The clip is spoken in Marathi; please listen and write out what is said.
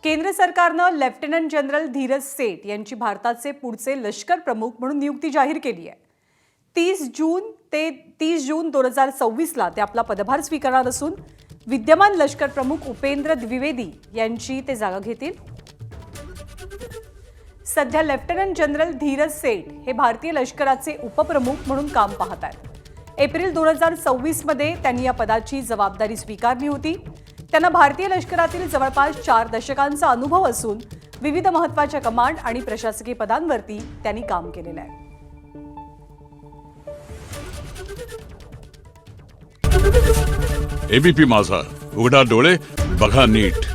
केंद्र सरकारनं लेफ्टनंट जनरल धीरज सेठ यांची भारताचे पुढचे लष्कर प्रमुख म्हणून नियुक्ती जाहीर केली आहे। 30 जून 2026ला ते आपला पदभार स्वीकारणार असून विद्यमान लष्कर प्रमुख उपेंद्र द्विवेदी यांची ते जागा घेतील। सध्या लेफ्टनंट जनरल धीरज सेठ हे भारतीय लष्कराचे उपप्रमुख म्हणून काम पाहत आहेत। एप्रिल 2026 मध्ये त्यांनी या पदाची जबाबदारी स्वीकारली होती। त्यांना भारतीय लष्करातील जवळपास 4 दशकांचा अनुभव असून विविध महत्त्वाच्या कमांड आणि प्रशासकीय पदांवरती त्यांनी काम केलेलं आहे। एबीपी माझा, उघडा डोळे बघा नीट।